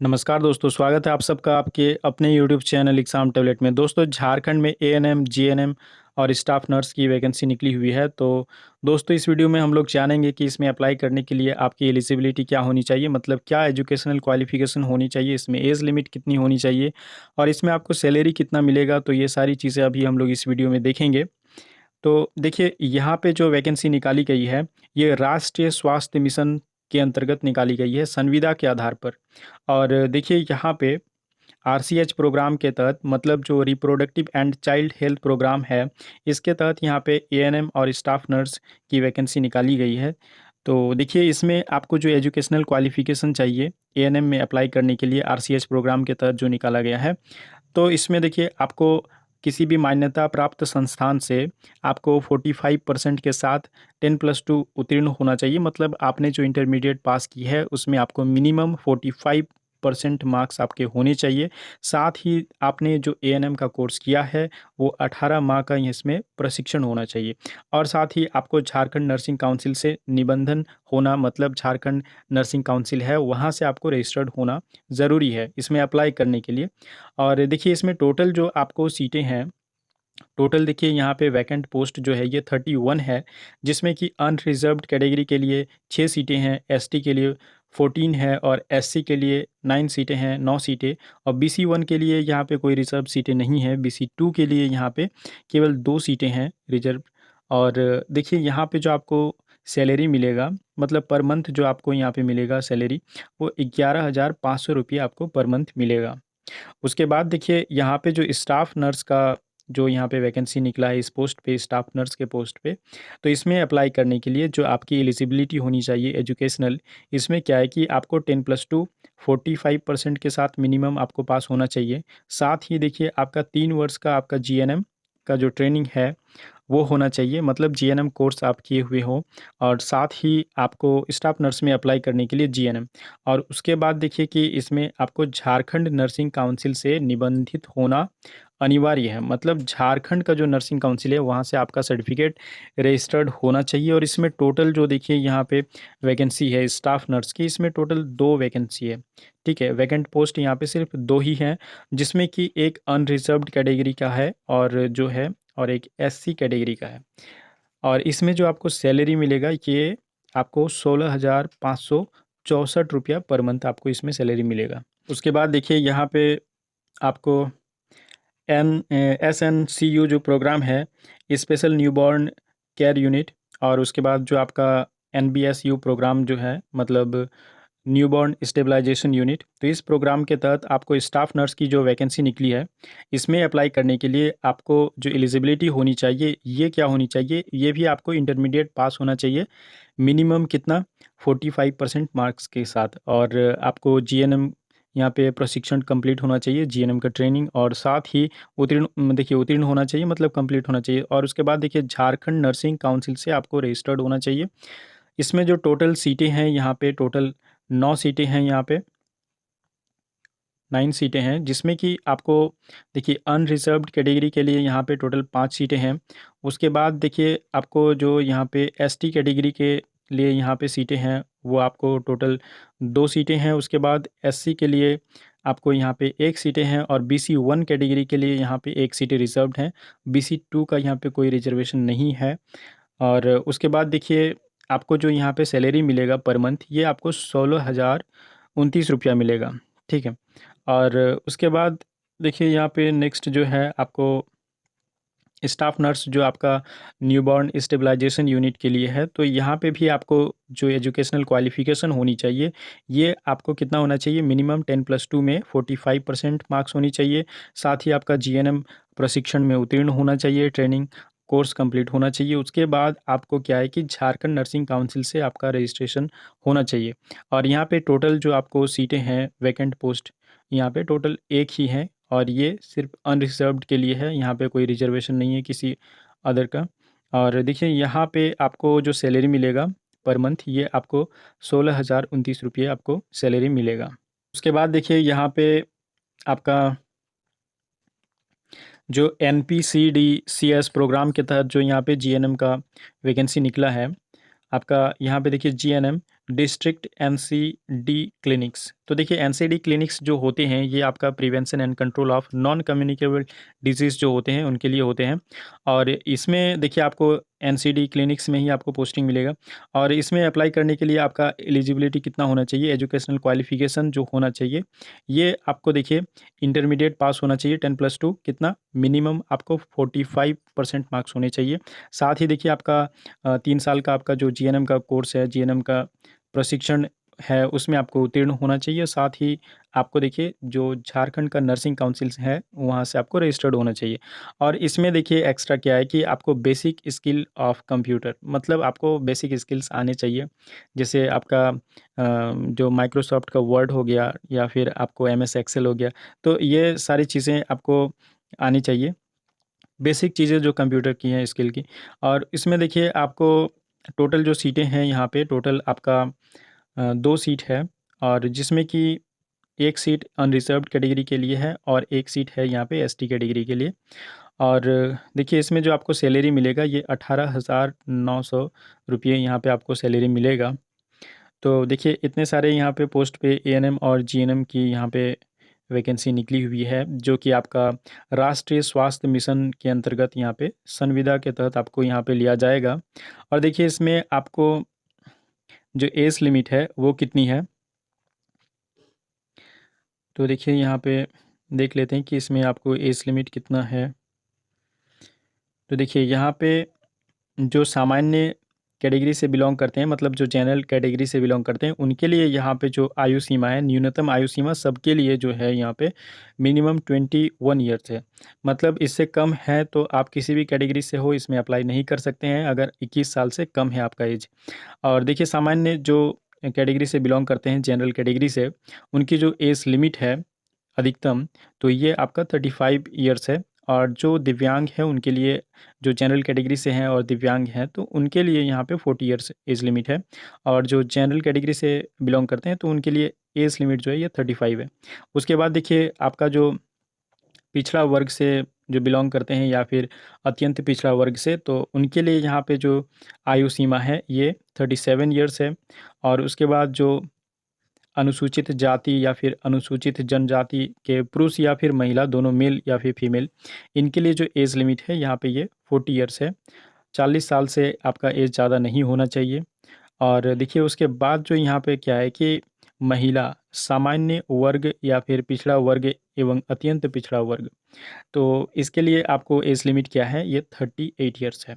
नमस्कार दोस्तों, स्वागत है आप सबका आपके अपने यूट्यूब चैनल एग्ज़ाम टैबलेट में। दोस्तों, झारखंड में एएनएम, जीएनएम और स्टाफ नर्स की वैकेंसी निकली हुई है। तो दोस्तों, इस वीडियो में हम लोग जानेंगे कि इसमें अप्लाई करने के लिए आपकी एलिजिबिलिटी क्या होनी चाहिए, मतलब क्या एजुकेशनल क्वालिफ़िकेशन होनी चाहिए, इसमें एज लिमिट कितनी होनी चाहिए और इसमें आपको सैलरी कितना मिलेगा। तो ये सारी चीज़ें अभी हम लोग इस वीडियो में देखेंगे। तो देखिए, यहाँ पे जो वैकेंसी निकाली गई है, ये राष्ट्रीय स्वास्थ्य मिशन के अंतर्गत निकाली गई है संविदा के आधार पर। और देखिए, यहाँ पे आरसीएच प्रोग्राम के तहत, मतलब जो reproductive and child health program है, इसके तहत यहाँ पे एएनएम और स्टाफ नर्स की वैकेंसी निकाली गई है। तो देखिए, इसमें आपको जो एजुकेशनल क्वालिफ़िकेशन चाहिए एएनएम में अप्लाई करने के लिए आरसीएच प्रोग्राम के तहत जो निकाला गया है, तो इसमें देखिए आपको किसी भी मान्यता प्राप्त संस्थान से आपको 45% के साथ 10+2 उत्तीर्ण होना चाहिए। मतलब आपने जो इंटरमीडिएट पास की है उसमें आपको मिनिमम 45% मार्क्स आपके होने चाहिए। साथ ही आपने जो एएनएम का कोर्स किया है वो 18 माह का इसमें प्रशिक्षण होना चाहिए। और साथ ही आपको झारखंड नर्सिंग काउंसिल से निबंधन होना, मतलब झारखंड नर्सिंग काउंसिल है वहाँ से आपको रजिस्टर्ड होना ज़रूरी है इसमें अप्लाई करने के लिए। और देखिए, इसमें टोटल जो आपको सीटें हैं, टोटल देखिए यहाँ पे वैकेंट पोस्ट जो है ये 31 है, जिसमें कि अनरिजर्व्ड कैटेगरी के लिए 6 सीटें हैं, एसटी के लिए 14 है और एससी के लिए 9 सीटें हैं, 9 सीटें। और बीसी 1 के लिए यहाँ पे कोई रिजर्व सीटें नहीं है, बीसी 2 के लिए यहाँ पे केवल 2 सीटें हैं रिजर्व। और देखिए, यहाँ पे जो आपको सैलरी मिलेगा, मतलब पर मंथ जो आपको यहाँ पे मिलेगा सैलरी, वो 11,500 रुपये आपको पर मंथ मिलेगा। उसके बाद देखिए, यहाँ पे जो स्टाफ नर्स का जो यहाँ पे वैकेंसी निकला है इस पोस्ट पे, स्टाफ नर्स के पोस्ट पे, तो इसमें अप्लाई करने के लिए जो आपकी एलिजिबिलिटी होनी चाहिए एजुकेशनल, इसमें क्या है कि आपको 10+2 45% के साथ मिनिमम आपको पास होना चाहिए। साथ ही देखिए, आपका 3 वर्ष का आपका जीएनएम का जो ट्रेनिंग है वो होना चाहिए, मतलब जीएनएम कोर्स आप किए हुए हो। और साथ ही आपको स्टाफ नर्स में अप्लाई करने के लिए जीएनएम। और उसके बाद देखिए कि इसमें आपको झारखंड नर्सिंग काउंसिल से निबंधित होना अनिवार्य है, मतलब झारखंड का जो नर्सिंग काउंसिल है वहाँ से आपका सर्टिफिकेट रजिस्टर्ड होना चाहिए। और इसमें टोटल जो देखिए यहाँ पे वैकेंसी है स्टाफ नर्स की, इसमें टोटल 2 वैकेंसी है। ठीक है, वैकेंट पोस्ट यहाँ पे सिर्फ 2 ही हैं, जिसमें कि एक अनरिजर्व्ड कैटेगरी का है और जो है और एक एससी कैटेगरी का है। और इसमें जो आपको सैलरी मिलेगा ये आपको 16,564 रुपया पर मंथ आपको इसमें सैलरी मिलेगा। उसके बाद देखिए, यहाँ पे आपको SNCU जो प्रोग्राम है, स्पेशल न्यूबॉर्न केयर यूनिट, और उसके बाद जो आपका NBSU प्रोग्राम जो है, मतलब न्यूबॉर्न स्टेबलाइजेशन यूनिट, तो इस प्रोग्राम के तहत आपको स्टाफ नर्स की जो वैकेंसी निकली है, इसमें अप्लाई करने के लिए आपको जो एलिजिबिलिटी होनी चाहिए ये क्या होनी चाहिए, ये भी आपको इंटरमीडिएट पास होना चाहिए। मिनिमम कितना, 45% मार्क्स के साथ। और आपको जीएनएम यहाँ पे प्रशिक्षण कंप्लीट होना चाहिए, जीएनएम का ट्रेनिंग, और साथ ही उत्तीर्ण, देखिए उत्तीर्ण होना चाहिए, मतलब कंप्लीट होना चाहिए। और उसके बाद देखिए, झारखंड नर्सिंग काउंसिल से आपको रजिस्टर्ड होना चाहिए। इसमें जो टोटल सीटें हैं यहाँ पे, टोटल 9 सीटें हैं, यहाँ पे 9 सीटें हैं, जिसमें कि आपको देखिए अनरिजर्व्ड कैटेगरी के लिए यहाँ पे टोटल 5 सीटें हैं। उसके बाद देखिए, आपको जो यहाँ पे एसटी कैटेगरी के लिए यहाँ पे सीटें हैं वो आपको टोटल 2 सीटें हैं। उसके बाद एससी के लिए आपको यहाँ पे 1 सीटें हैं और बीसी 1 कैटेगरी के लिए यहाँ पे 1 सीटें रिजर्व्ड हैं। बीसी 2 का यहाँ पे कोई रिजर्वेशन नहीं है। और उसके बाद देखिए, आपको जो यहाँ पे सैलरी मिलेगा पर मंथ, ये आपको 16,029 रुपया मिलेगा। ठीक है। और उसके बाद देखिए, यहाँ पे नेक्स्ट जो है आपको स्टाफ नर्स जो आपका न्यूबॉर्न स्टेबलाइजेशन यूनिट के लिए है, तो यहाँ पे भी आपको जो एजुकेशनल क्वालिफ़िकेशन होनी चाहिए, ये आपको कितना होना चाहिए, मिनिमम 10+2 में 45% मार्क्स होनी चाहिए। साथ ही आपका जीएनएम प्रशिक्षण में उत्तीर्ण होना चाहिए, ट्रेनिंग कोर्स कंप्लीट होना चाहिए। उसके बाद आपको क्या है कि झारखंड नर्सिंग काउंसिल से आपका रजिस्ट्रेशन होना चाहिए। और यहाँ पे टोटल जो आपको सीटें हैं, वैकेंट पोस्ट यहाँ पे टोटल 1 ही है, और ये सिर्फ अनरिजर्व्ड के लिए है, यहाँ पे कोई रिजर्वेशन नहीं है किसी अदर का। और देखिए, यहाँ पे आपको जो सैलरी मिलेगा पर मंथ, ये आपको 16,029 रुपये आपको सैलरी मिलेगा। उसके बाद देखिए, यहाँ पे आपका जो NPCDCS प्रोग्राम के तहत जो यहाँ पे जीएनएम का वैकेंसी निकला है, आपका यहाँ पे देखिए जीएनएम डिस्ट्रिक्ट NCD क्लिनिक्स, तो देखिए एनसीडी क्लिनिक्स जो होते हैं ये आपका prevention and control of non communicable disease जो होते हैं उनके लिए होते हैं। और इसमें देखिए आपको एनसीडी क्लिनिक्स में ही आपको पोस्टिंग मिलेगा। और इसमें अप्लाई करने के लिए आपका एलिजिबिलिटी कितना होना चाहिए, एजुकेशनल क्वालिफिकेशन जो होना चाहिए, ये आपको देखिए इंटरमीडिएट पास होना चाहिए 10+2 कितना मिनिमम आपको 45% मार्क्स होने चाहिए। साथ ही देखिए आपका 3 साल का आपका जो जीएनएम का कोर्स है, जीएनएम का प्रशिक्षण है, उसमें आपको उत्तीर्ण होना चाहिए। साथ ही आपको देखिए जो झारखंड का नर्सिंग काउंसिल है, वहाँ से आपको रजिस्टर्ड होना चाहिए। और इसमें देखिए एक्स्ट्रा क्या है कि आपको बेसिक स्किल ऑफ कंप्यूटर, मतलब आपको बेसिक स्किल्स आने चाहिए। जैसे आपका जो माइक्रोसॉफ्ट का वर्ड हो गया या फिर आपको एमएस एक्सेल हो गया, तो ये सारी चीज़ें आपको आनी चाहिए। बेसिक चीज़ें जो कंप्यूटर की हैं स्किल की। और इसमें देखिए आपको टोटल जो सीटें हैं यहाँ पे टोटल आपका 2 सीट है। और जिसमें कि 1 सीट अनरिज़र्व्ड कैटेगरी के लिए है और 1 सीट है यहाँ पे एसटी कैटेगरी के लिए। और देखिए इसमें जो आपको सैलरी मिलेगा ये 18,900 रुपये यहाँ पे आपको सैलरी मिलेगा। तो देखिए इतने सारे यहाँ पे पोस्ट पे एएनएम और जीएनएम की यहाँ पे वैकेंसी निकली हुई है, जो कि आपका राष्ट्रीय स्वास्थ्य मिशन के अंतर्गत यहाँ पे संविदा के तहत आपको यहाँ पे लिया जाएगा। और देखिए इसमें आपको जो एज लिमिट है वो कितनी है, तो देखिए यहाँ पे देख लेते हैं कि इसमें आपको एज लिमिट कितना है। तो देखिए यहाँ पे जो सामान्य कैटेगरी से बिलोंग करते हैं, मतलब जो जनरल कैटेगरी से बिलोंग करते हैं, उनके लिए यहाँ पे जो आयु सीमा है, न्यूनतम आयु सीमा सबके लिए जो है यहाँ पे मिनिमम 21 ईयर्स है। मतलब इससे कम है तो आप किसी भी कैटेगरी से हो इसमें अप्लाई नहीं कर सकते हैं अगर 21 साल से कम है आपका एज। और देखिए सामान्य जो कैटेगरी से बिलोंग करते हैं, जनरल कैटेगरी से, उनकी जो एज लिमिट है अधिकतम, तो ये आपका 35 ईयर्स है। और जो दिव्यांग है उनके लिए, जो जनरल कैटेगरी से हैं और दिव्यांग हैं, तो उनके लिए यहाँ पे 40 ईयर्स एज लिमिट है। और जो जनरल कैटेगरी से बिलोंग करते हैं तो उनके लिए एज लिमिट जो है ये 35 है। उसके बाद देखिए आपका जो पिछड़ा वर्ग से जो बिलोंग करते हैं या फिर अत्यंत पिछड़ा वर्ग से, तो उनके लिए यहाँ पे जो आयु सीमा है ये 37 ईयर्स है। और उसके बाद जो अनुसूचित जाति या फिर अनुसूचित जनजाति के पुरुष या फिर महिला दोनों, मेल या फिर फीमेल, इनके लिए जो एज लिमिट है यहाँ पे ये 40 ईयर्स है। 40 साल से आपका एज ज़्यादा नहीं होना चाहिए। और देखिए उसके बाद जो यहाँ पे क्या है कि महिला, सामान्य वर्ग या फिर पिछड़ा वर्ग एवं अत्यंत पिछड़ा वर्ग, तो इसके लिए आपको एज लिमिट क्या है, ये 38 ईयर्स है।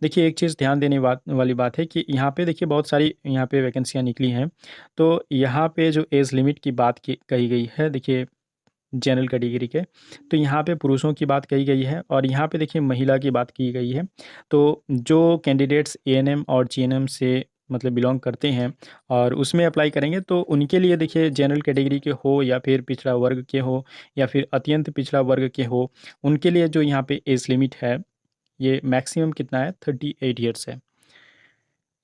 देखिए एक चीज़ ध्यान देने वाली बात है कि यहाँ पे देखिए बहुत सारी यहाँ पे वैकेंसियाँ निकली हैं। तो यहाँ पे जो एज लिमिट की बात की कही गई है, देखिए जनरल कैटेगरी के, तो यहाँ पे पुरुषों की बात कही गई है और यहाँ पे देखिए महिला की बात की गई है। तो जो कैंडिडेट्स एएनएम और जीएनएम से मतलब बिलोंग करते हैं और उसमें अप्लाई करेंगे, तो उनके लिए देखिए जनरल कैटेगरी के हो या फिर पिछड़ा वर्ग के हो या फिर अत्यंत पिछड़ा वर्ग के हो, उनके लिए जो यहाँ पे एज लिमिट है ये मैक्सिमम कितना है, 38 ईयर्स है।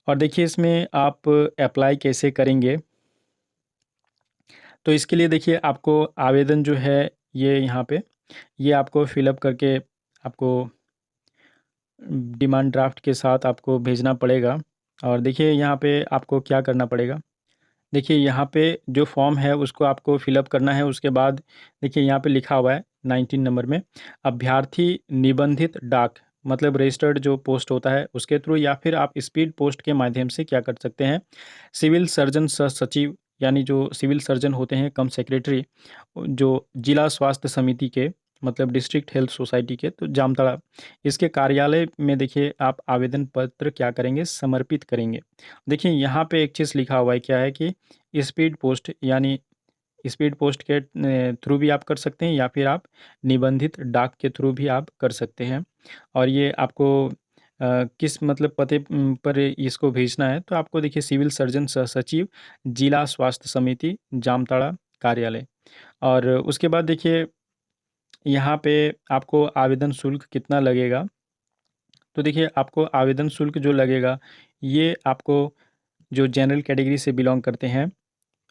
और देखिए इसमें आप अप्लाई कैसे करेंगे, तो इसके लिए देखिए आपको आवेदन जो है ये यहाँ पे, ये आपको फिलअप करके आपको डिमांड ड्राफ्ट के साथ आपको भेजना पड़ेगा। और देखिए यहाँ पे आपको क्या करना पड़ेगा, देखिए यहाँ पे जो फॉर्म है उसको आपको फिलअप करना है। उसके बाद देखिए यहाँ पे लिखा हुआ है 19 नंबर में, अभ्यर्थी निबंधित डाक, मतलब रजिस्टर्ड जो पोस्ट होता है उसके थ्रू, या फिर आप स्पीड पोस्ट के माध्यम से क्या कर सकते हैं, सिविल सर्जन सह सचिव, यानी जो सिविल सर्जन होते हैं कम सेक्रेटरी, जो जिला स्वास्थ्य समिति के, मतलब डिस्ट्रिक्ट हेल्थ सोसाइटी के, तो जामताड़ा, इसके कार्यालय में देखिए आप आवेदन पत्र क्या करेंगे, समर्पित करेंगे। देखिए यहाँ पे एक चीज़ लिखा हुआ है क्या है कि स्पीड पोस्ट, यानी स्पीड पोस्ट के थ्रू भी आप कर सकते हैं या फिर आप निबंधित डाक के थ्रू भी आप कर सकते हैं। और ये आपको किस मतलब पते पर इसको भेजना है, तो आपको देखिए सिविल सर्जन सह सचिव, जिला स्वास्थ्य समिति, जामताड़ा कार्यालय। और उसके बाद देखिए यहाँ पे आपको आवेदन शुल्क कितना लगेगा, तो देखिए आपको आवेदन शुल्क जो लगेगा ये आपको जो जनरल कैटेगरी से बिलोंग करते हैं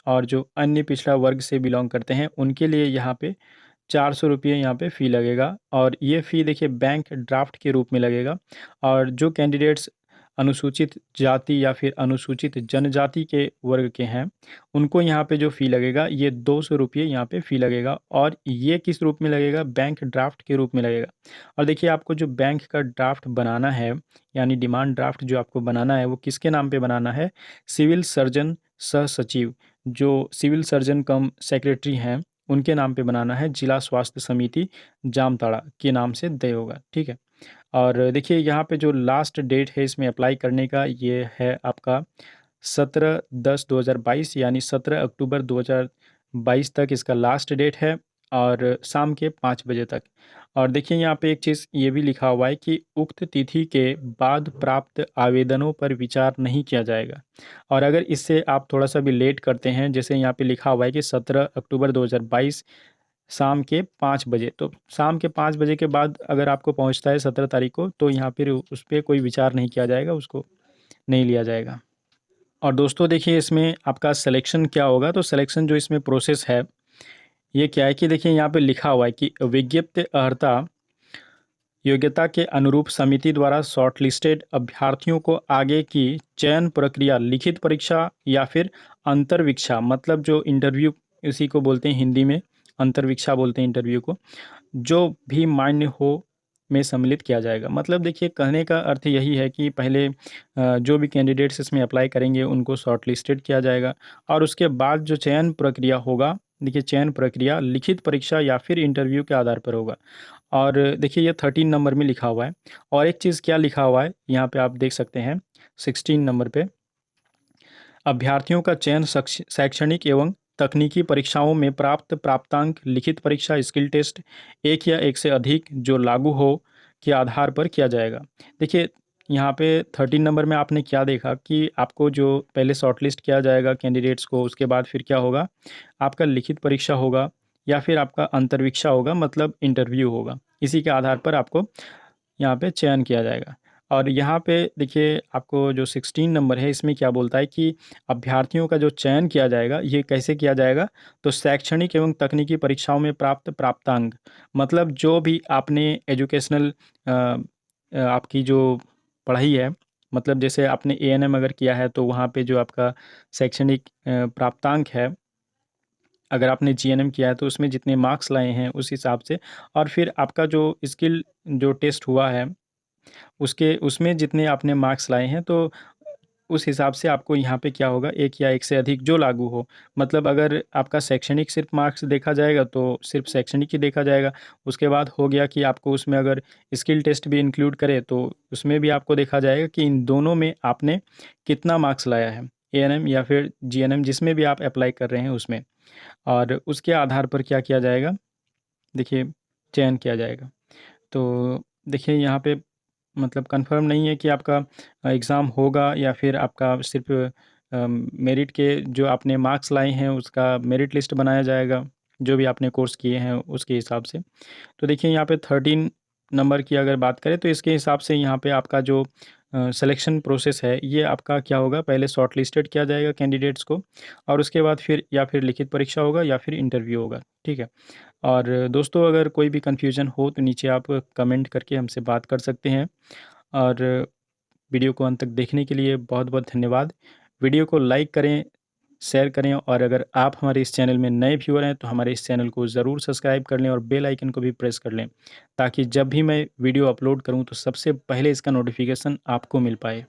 और जो अन्य पिछड़ा वर्ग से बिलोंग करते हैं उनके लिए यहाँ पे 400 रुपये यहाँ पे फ़ी लगेगा। और ये फ़ी देखिए बैंक ड्राफ्ट के रूप में लगेगा। और जो कैंडिडेट्स अनुसूचित जाति या फिर अनुसूचित जनजाति के वर्ग के हैं, उनको यहाँ पे जो फ़ी लगेगा ये 200 रुपये यहाँ पे फ़ी लगेगा। और ये किस रूप में लगेगा? बैंक ड्राफ्ट के रूप में लगेगा। और देखिए आपको जो बैंक का ड्राफ्ट बनाना है, यानी डिमांड ड्राफ्ट जो आपको बनाना है वो किसके नाम पे बनाना है? सिविल सर्जन सह सचिव, जो सिविल सर्जन कम सेक्रेटरी हैं उनके नाम पे बनाना है। जिला स्वास्थ्य समिति जामताड़ा के नाम से तय होगा, ठीक है। और देखिए यहाँ पे जो लास्ट डेट है इसमें अप्लाई करने का, ये है आपका 17/10/2022, यानी 17 अक्टूबर 2022 तक इसका लास्ट डेट है, और शाम के 5 बजे तक। और देखिए यहाँ पे एक चीज़ ये भी लिखा हुआ है कि उक्त तिथि के बाद प्राप्त आवेदनों पर विचार नहीं किया जाएगा। और अगर इससे आप थोड़ा सा भी लेट करते हैं, जैसे यहाँ पे लिखा हुआ है कि 17 अक्टूबर 2022 शाम के 5 बजे, तो शाम के 5 बजे के बाद अगर आपको पहुँचता है 17 तारीख को, तो यहाँ फिर उस पे कोई विचार नहीं किया जाएगा, उसको नहीं लिया जाएगा। और दोस्तों देखिए इसमें आपका सिलेक्शन क्या होगा? तो सिलेक्शन जो इसमें प्रोसेस है, ये क्या है कि देखिए यहाँ पे लिखा हुआ है कि विज्ञप्ति अर्हता योग्यता के अनुरूप समिति द्वारा शॉर्टलिस्टेड अभ्यर्थियों को आगे की चयन प्रक्रिया लिखित परीक्षा या फिर अंतर्वीक्षा, मतलब जो इंटरव्यू, इसी को बोलते हैं हिंदी में अंतर्वीक्षा बोलते हैं इंटरव्यू को, जो भी मान्य हो में सम्मिलित किया जाएगा। मतलब देखिए कहने का अर्थ यही है कि पहले जो भी कैंडिडेट्स इसमें अप्लाई करेंगे उनको शॉर्टलिस्टेड किया जाएगा, और उसके बाद जो चयन प्रक्रिया होगा, देखिए चयन प्रक्रिया लिखित परीक्षा या फिर इंटरव्यू के आधार पर होगा। और देखिए ये 13 नंबर में लिखा हुआ है। और एक चीज़ क्या लिखा हुआ है यहाँ पे आप देख सकते हैं 16 नंबर पे, अभ्यर्थियों का चयन शैक्षणिक एवं तकनीकी परीक्षाओं में प्राप्त प्राप्तांक, लिखित परीक्षा, स्किल टेस्ट, एक या एक से अधिक जो लागू हो के आधार पर किया जाएगा। देखिए यहाँ पे 13 नंबर में आपने क्या देखा कि आपको जो पहले शॉर्टलिस्ट किया जाएगा कैंडिडेट्स को, उसके बाद फिर क्या होगा, आपका लिखित परीक्षा होगा या फिर आपका अंतर्वीक्षा होगा, मतलब इंटरव्यू होगा। इसी के आधार पर आपको यहाँ पे चयन किया जाएगा। और यहाँ पे देखिए आपको जो 16 नंबर है इसमें क्या बोलता है कि अभ्यर्थियों का जो चयन किया जाएगा ये कैसे किया जाएगा? तो शैक्षणिक एवं तकनीकी परीक्षाओं में प्राप्त प्राप्तांक, मतलब जो भी आपने एजुकेशनल आपकी जो पढ़ाई है, मतलब जैसे आपने एएनएम अगर किया है तो वहाँ पे जो आपका शैक्षणिक प्राप्तांक है, अगर आपने जीएनएम किया है तो उसमें जितने मार्क्स लाए हैं उस हिसाब से, और फिर आपका जो स्किल जो टेस्ट हुआ है उसके उसमें जितने आपने मार्क्स लाए हैं, तो उस हिसाब से आपको यहाँ पे क्या होगा, एक या एक से अधिक जो लागू हो। मतलब अगर आपका शैक्षणिक सिर्फ मार्क्स देखा जाएगा तो सिर्फ शैक्षणिक ही देखा जाएगा। उसके बाद हो गया कि आपको उसमें अगर स्किल टेस्ट भी इंक्लूड करें तो उसमें भी आपको देखा जाएगा कि इन दोनों में आपने कितना मार्क्स लाया है, एएनएम या फिर जीएनएम जिसमें भी आप अप्लाई कर रहे हैं उसमें। और उसके आधार पर क्या किया जाएगा, देखिए चयन किया जाएगा। तो देखिए यहाँ पे मतलब कंफर्म नहीं है कि आपका एग्ज़ाम होगा या फिर आपका सिर्फ मेरिट के जो आपने मार्क्स लाए हैं उसका मेरिट लिस्ट बनाया जाएगा, जो भी आपने कोर्स किए हैं उसके हिसाब से। तो देखिए यहाँ पे 13 नंबर की अगर बात करें तो इसके हिसाब से यहाँ पे आपका जो सिलेक्शन प्रोसेस है ये आपका क्या होगा, पहले शॉर्ट लिस्टेड किया जाएगा कैंडिडेट्स को, और उसके बाद फिर या फिर लिखित परीक्षा होगा या फिर इंटरव्यू होगा, ठीक है। और दोस्तों अगर कोई भी कन्फ्यूज़न हो तो नीचे आप कमेंट करके हमसे बात कर सकते हैं। और वीडियो को अंत तक देखने के लिए बहुत बहुत धन्यवाद। वीडियो को लाइक करें, शेयर करें, और अगर आप हमारे इस चैनल में नए व्यूअर हैं तो हमारे इस चैनल को ज़रूर सब्सक्राइब कर लें और बेल आइकन को भी प्रेस कर लें, ताकि जब भी मैं वीडियो अपलोड करूं तो सबसे पहले इसका नोटिफिकेशन आपको मिल पाए।